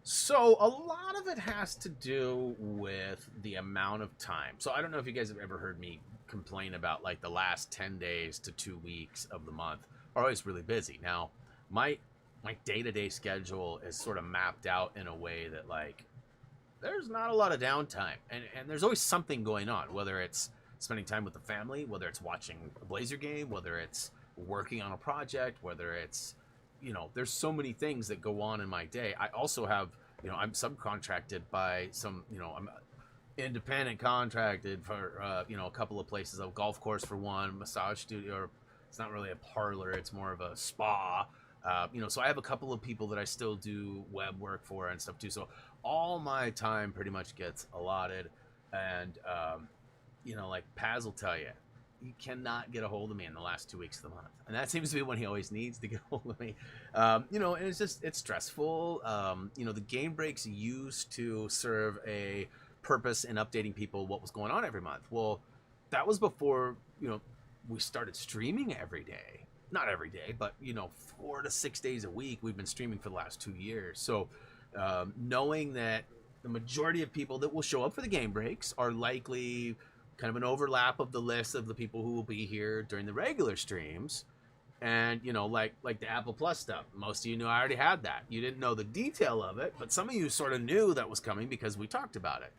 So a lot of it has to do with the amount of time. So I don't know if you guys have ever heard me complain about like the last 10 days to 2 weeks of the month are always really busy. Now, my day-to-day schedule is sort of mapped out in a way that like there's not a lot of downtime, and there's always something going on, whether it's spending time with the family, whether it's watching a Blazer game, whether it's working on a project, whether it's there's so many things that go on in my day. I also have, I'm subcontracted by some, I'm independent contracted for, a couple of places, a golf course for one, massage studio, or it's not really a parlor, it's more of a spa. So I have a couple of people that I still do web work for and stuff too. So all my time pretty much gets allotted. And, like Paz will tell you, you cannot get a hold of me in the last 2 weeks of the month. And that seems to be when he always needs to get a hold of me. And it's stressful. The game breaks used to serve a purpose in updating people what was going on every month. Well, that was before, we started streaming every day. Not every day, but, 4 to 6 days a week. We've been streaming for the last 2 years. So knowing that the majority of people that will show up for the game breaks are likely kind of an overlap of the list of the people who will be here during the regular streams. And, like the Apple Plus stuff, most of you knew I already had that. You didn't know the detail of it, but some of you sort of knew that was coming because we talked about it.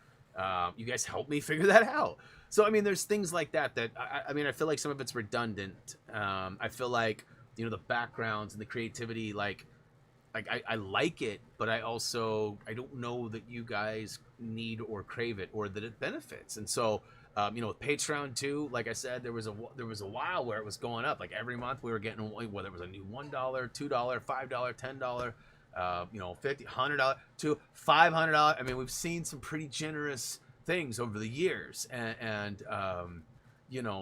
You guys helped me figure that out. So, there's things like that I feel like some of it's redundant. I feel like, the backgrounds and the creativity, like I like it, but I don't know that you guys need or crave it or that it benefits. And so, with Patreon too, like I said, there was a while where it was going up. Like every month we were getting, whether it was a new $1, $2, $5, $10, $50, $100 to $500. We've seen some pretty generous things over the years, and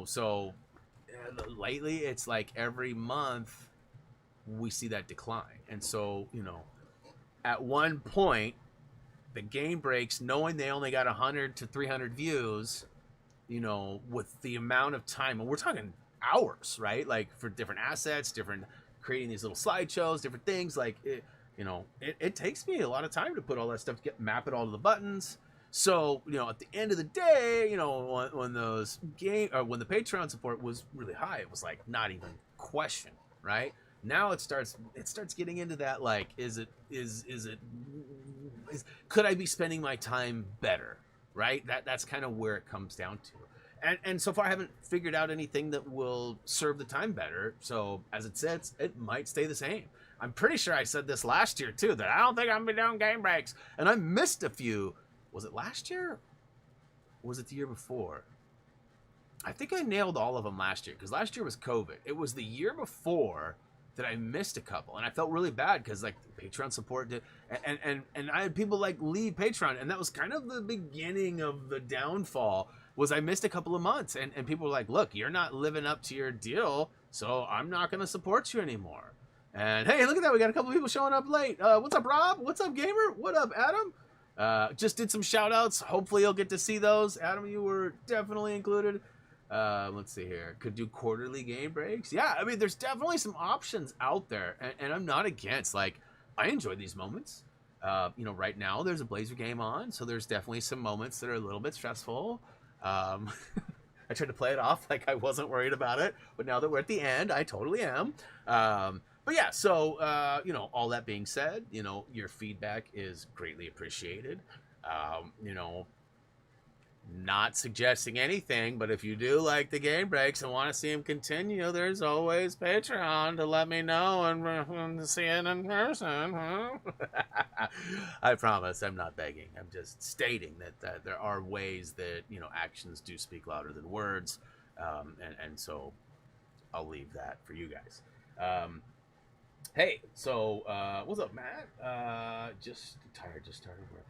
so lately it's like every month we see that decline. And so, at one point, the game breaks, knowing they only got 100 to 300 views, with the amount of time, and we're talking hours, right? Like for different assets, creating these little slideshows, different things, like it takes me a lot of time to put all that stuff, map it all to the buttons. So, at the end of the day, when the Patreon support was really high, it was like not even question, right? Now it starts getting into that, like, could I be spending my time better, right? That's kind of where it comes down to. And so far I haven't figured out anything that will serve the time better. So as it sits, it might stay the same. I'm pretty sure I said this last year too, that I don't think I'm gonna be doing game breaks, and I missed a few. Was it last year? Or was it the year before? I think I nailed all of them last year because last year was COVID. It was the year before that I missed a couple, and I felt really bad because like Patreon support did, and I had people like leave Patreon, and that was kind of the beginning of the downfall. Was I missed a couple of months, and people were like, "Look, you're not living up to your deal, so I'm not going to support you anymore." And hey, look at that, we got a couple of people showing up late. What's up, Rob? What's up, Gamer? What up, Adam? Just did some shout outs. Hopefully you'll get to see those. Adam, you were definitely included. Let's see here. Could do quarterly game breaks. Yeah, I mean, there's definitely some options out there, and I'm not against. Like, I enjoy these moments. You know, right now there's a Blazer game on, so there's definitely some moments that are a little bit stressful. I tried to play it off like I wasn't worried about it, but now that we're at the end, I totally am. But yeah, so, you know, all that being said, you know, your feedback is greatly appreciated. You know, not suggesting anything, but if you do like the game breaks and want to see them continue, there's always Patreon to let me know and see it in person. Huh? I promise I'm not begging. I'm just stating that there are ways that, you know, actions do speak louder than words. And so I'll leave that for you guys. Hey, so what's up, Matt? Just tired, just started working.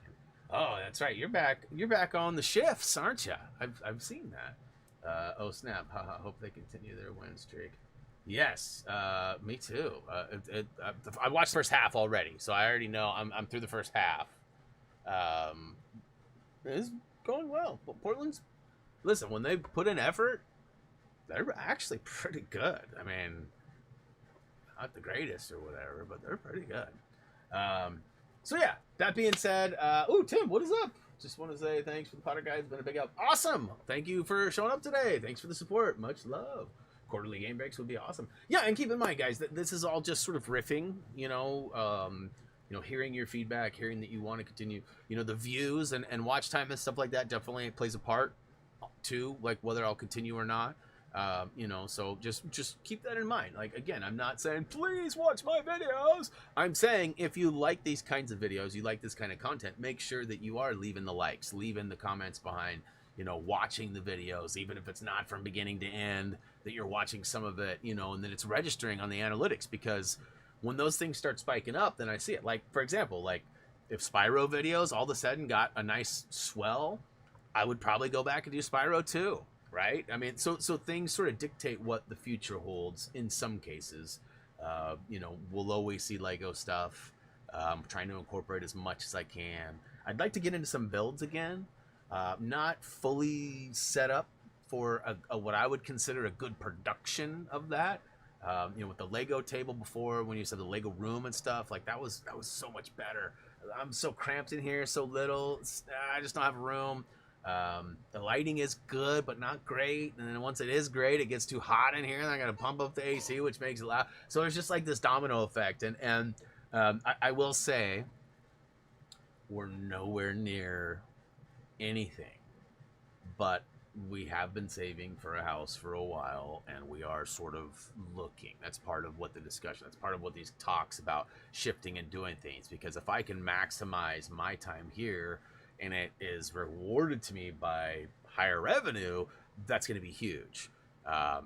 Oh, that's right. You're back. You're back on the shifts, aren't you? I've seen that. Oh snap! Haha. Hope they continue their win streak. Yes, me too. I watched the first half already, so I already know I'm through the first half. It's going well. But Portland's, listen, when they put in effort, they're actually pretty good. I mean, not the greatest or whatever, but they're pretty good. So yeah, that being said, oh, Tim, what is up? Just want to say thanks for the Potter Guide. It's been a big help. Awesome. Thank you for showing up today. Thanks for the support. Much love. Quarterly game breaks would be awesome. Yeah, and keep in mind, guys, that this is all just sort of riffing, you know, hearing your feedback, hearing that you want to continue, you know, the views and watch time and stuff like that definitely plays a part too, like whether I'll continue or not. You know, so just keep that in mind. Like, again, I'm not saying please watch my videos. I'm saying if you like these kinds of videos, you like this kind of content, make sure that you are leaving the likes, leaving the comments behind, you know, watching the videos, even if it's not from beginning to end, that you're watching some of it, you know, and then it's registering on the analytics, because when those things start spiking up, then I see it. Like, for example, like if Spyro videos all of a sudden got a nice swell, I would probably go back and do Spyro too. Right? I mean, so things sort of dictate what the future holds in some cases. You know, we'll always see Lego stuff. I'm trying to incorporate as much as I can. I'd like to get into some builds again. Not fully set up for a what I would consider a good production of that. You know, with the Lego table before, when you said the Lego room and stuff, like that was so much better. I'm so cramped in here, so little. I just don't have room. The lighting is good, but not great. And then once it is great, it gets too hot in here, and I got to pump up the AC, which makes it loud. So there's just like this domino effect. And I will say, we're nowhere near anything, but we have been saving for a house for a while, and we are sort of looking. That's part of what the discussion, that's part of what these talks about shifting and doing things. Because if I can maximize my time here, and it is rewarded to me by higher revenue, that's going to be huge.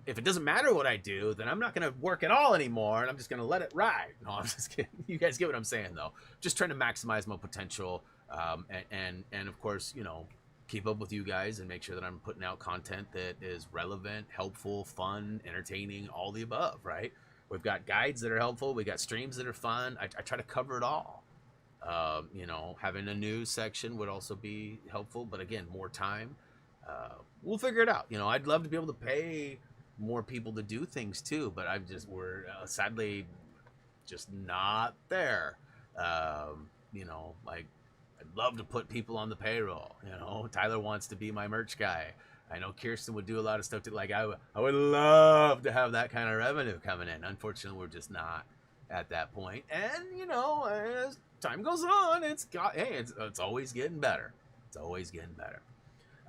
If it doesn't matter what I do, then I'm not going to work at all anymore, and I'm just going to let it ride. No, I'm just kidding. You guys get what I'm saying, though. Just trying to maximize my potential, and of course, you know, keep up with you guys and make sure that I'm putting out content that is relevant, helpful, fun, entertaining, all the above, right? We've got guides that are helpful. We got streams that are fun. I try to cover it all. You know, having a news section would also be helpful, but again, more time. We'll figure it out. You know, I'd love to be able to pay more people to do things too, but we're sadly just not there. You know, like I'd love to put people on the payroll. You know, Tyler wants to be my merch guy. I know Kirsten would do a lot of stuff like I would love to have that kind of revenue coming in. Unfortunately, we're just not at that point. And you know, as time goes on, it's always getting better. It's always getting better.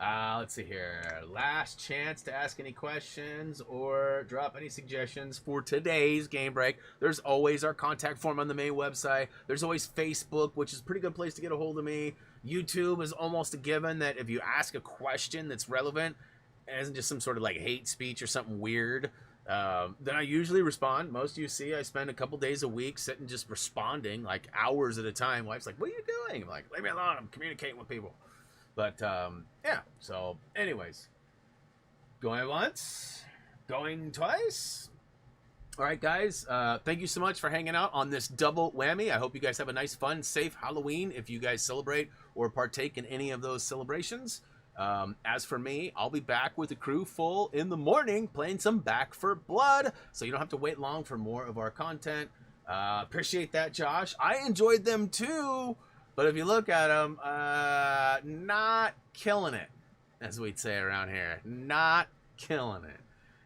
Let's see here. Last chance to ask any questions or drop any suggestions for today's game break. There's always our contact form on the main website. There's always Facebook, which is a pretty good place to get a hold of me. YouTube is almost a given that if you ask a question that's relevant, and isn't just some sort of like hate speech or something weird, then I usually respond. Most of you see I spend a couple days a week sitting just responding, like hours at a time. Wife's like, what are you doing? I'm like, leave me alone. I'm communicating with people. But, yeah, so, anyways, going once, going twice. All right, guys, thank you so much for hanging out on this double whammy. I hope you guys have a nice, fun, safe Halloween if you guys celebrate or partake in any of those celebrations. As for me, I'll be back with a crew full in the morning playing some Back for Blood, so you don't have to wait long for more of our content. Appreciate that, Josh. I enjoyed them too. But if you look at them, not killing it, as we'd say around here. Not killing it.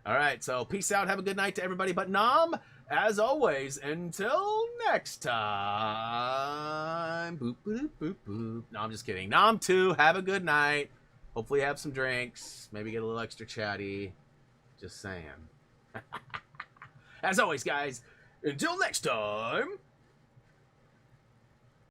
All right, so peace out. Have a good night to everybody. But Nom, as always, until next time. Boop, boop, boop, boop. No, I'm just kidding. Nom, too. Have a good night. Hopefully have some drinks. Maybe get a little extra chatty. Just saying. As always, guys, until next time.